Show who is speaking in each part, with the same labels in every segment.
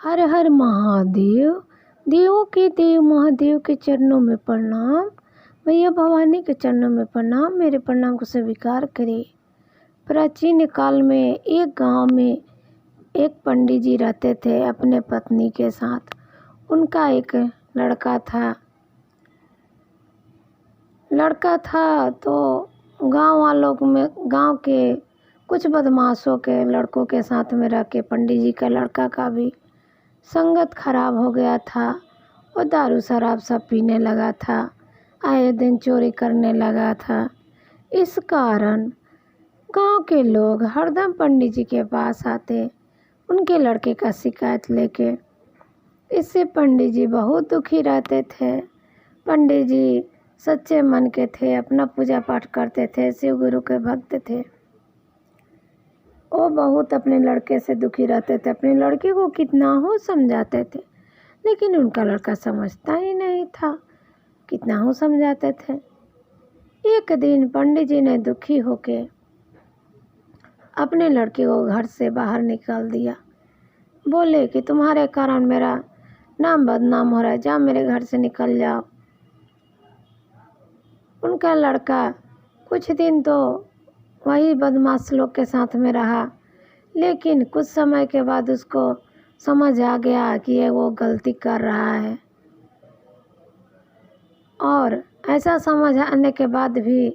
Speaker 1: हर हर महादेव। देवों के देव महादेव के चरणों में प्रणाम। मैया भवानी के चरणों में प्रणाम। मेरे प्रणाम को स्वीकार करें। प्राचीन काल में एक गांव में एक पंडित जी रहते थे अपने पत्नी के साथ। उनका एक लड़का था तो गांव के कुछ बदमाशों के लड़कों के साथ में रह के पंडित जी का लड़का का भी संगत खराब हो गया था। वो दारू शराब सब पीने लगा था, आए दिन चोरी करने लगा था। इस कारण गांव के लोग हरदम पंडित जी के पास आते उनके लड़के का शिकायत लेके। इससे पंडित जी बहुत दुखी रहते थे। पंडित जी सच्चे मन के थे, अपना पूजा पाठ करते थे, शिव गुरु के भक्त थे। वो बहुत अपने लड़के से दुखी रहते थे, अपने लड़के को कितना हो समझाते थे लेकिन उनका लड़का समझता ही नहीं था। कितना हो समझाते थे। एक दिन पंडित जी ने दुखी होके अपने लड़के को घर से बाहर निकाल दिया। बोले कि तुम्हारे कारण मेरा नाम बदनाम हो रहा है, जाओ मेरे घर से निकल जाओ। उनका लड़का कुछ दिन तो वही बदमाश लोग के साथ में रहा, लेकिन कुछ समय के बाद उसको समझ आ गया कि ये वो गलती कर रहा है। और ऐसा समझ आने के बाद भी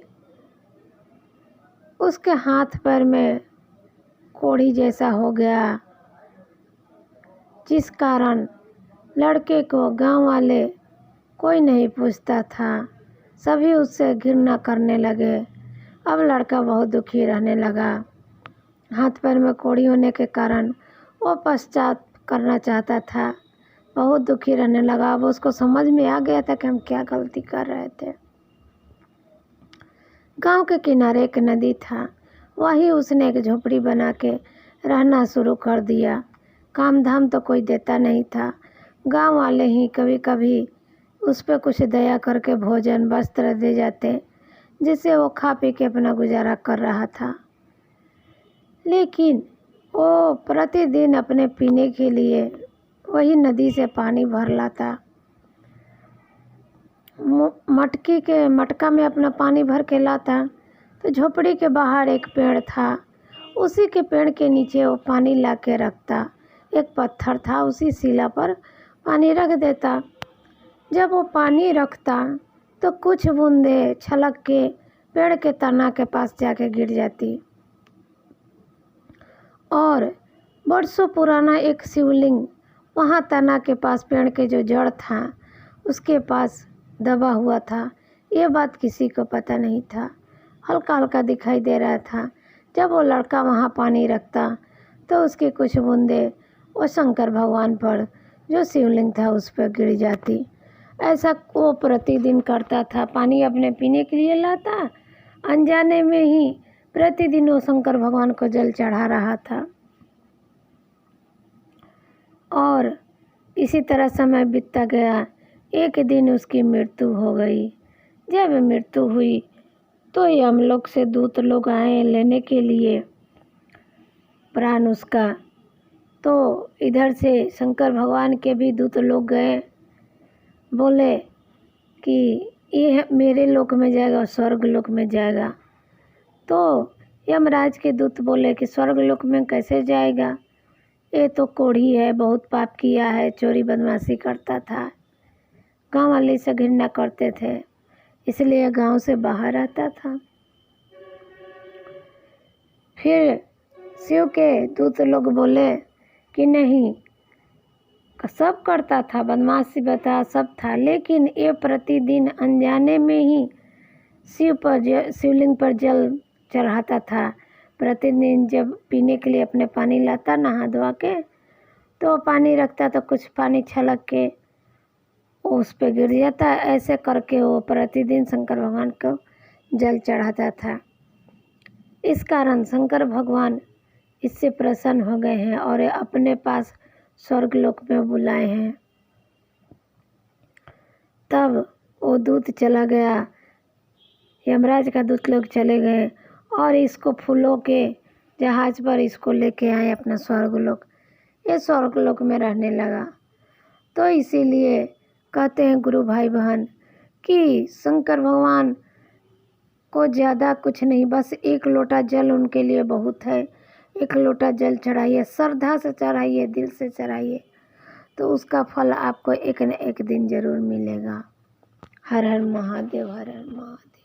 Speaker 1: उसके हाथ पैर में कोढ़ी जैसा हो गया, जिस कारण लड़के को गांव वाले कोई नहीं पूछता था। सभी उससे घृणा करने लगे। अब लड़का बहुत दुखी रहने लगा। हाथ पैर में कोढ़ी होने के कारण वो पश्चाताप करना चाहता था। बहुत दुखी रहने लगा। अब उसको समझ में आ गया था कि हम क्या गलती कर रहे थे। गांव के किनारे एक नदी था, वहीं उसने एक झोपड़ी बना के रहना शुरू कर दिया। काम धाम तो कोई देता नहीं था। गांव वाले ही कभी कभी उस पर कुछ दया करके भोजन वस्त्र दे जाते, जिससे वो खा पी के अपना गुजारा कर रहा था। लेकिन वो प्रतिदिन अपने पीने के लिए वही नदी से पानी भर लाता। मटका में अपना पानी भर के लाता। तो झोपड़ी के बाहर एक पेड़ था, उसी के पेड़ के नीचे वो पानी ला के रखता। एक पत्थर था, उसी शिला पर पानी रख देता। जब वो पानी रखता तो कुछ बूंदे छलक के पेड़ के तना के पास जाके गिर जाती और बरसों पुराना एक शिवलिंग वहाँ तना के पास पेड़ के जो जड़ था उसके पास दबा हुआ था। ये बात किसी को पता नहीं था, हल्का हल्का दिखाई दे रहा था। जब वो लड़का वहाँ पानी रखता तो उसकी कुछ बूंदे वो शंकर भगवान पर जो शिवलिंग था उस पर गिर जाती। ऐसा वो प्रतिदिन करता था। पानी अपने पीने के लिए लाता, अनजाने में ही प्रतिदिन वो शंकर भगवान को जल चढ़ा रहा था। और इसी तरह समय बीतता गया। एक दिन उसकी मृत्यु हो गई। जब मृत्यु हुई तो यमलोक से दूत लोग आए लेने के लिए प्राण उसका। तो इधर से शंकर भगवान के भी दूत लोग गए, बोले कि ये मेरे लोक में जाएगा, स्वर्ग लोक में जाएगा। तो यमराज के दूत बोले कि स्वर्ग लोक में कैसे जाएगा, ये तो कोढ़ी है, बहुत पाप किया है, चोरी बदमाशी करता था, गांव वाले से घृणा करते थे, इसलिए गांव से बाहर रहता था। फिर शिव के दूत लोग बोले कि नहीं, सब करता था, बदमाशी बता सब था, लेकिन ये प्रतिदिन अनजाने में ही शिवलिंग पर जल चढ़ाता था। प्रतिदिन जब पीने के लिए अपने पानी लाता नहा धोवा के, तो पानी रखता तो कुछ पानी छलक के उस पर गिर जाता। ऐसे करके वो प्रतिदिन शंकर भगवान को जल चढ़ाता था। इस कारण शंकर भगवान इससे प्रसन्न हो गए हैं और अपने पास स्वर्ग लोक में बुलाए हैं। तब वो दूत चला गया, यमराज का दूत लोग चले गए और इसको फूलों के जहाज पर इसको लेके आए अपना स्वर्ग लोक। ये स्वर्गलोक में रहने लगा। तो इसीलिए कहते हैं गुरु भाई बहन कि शंकर भगवान को ज़्यादा कुछ नहीं, बस एक लोटा जल उनके लिए बहुत है। एक लोटा जल चढ़ाइए, श्रद्धा से चढ़ाइए, दिल से चढ़ाइए, तो उसका फल आपको एक न एक दिन ज़रूर मिलेगा। हर हर महादेव, हर हर महादेव।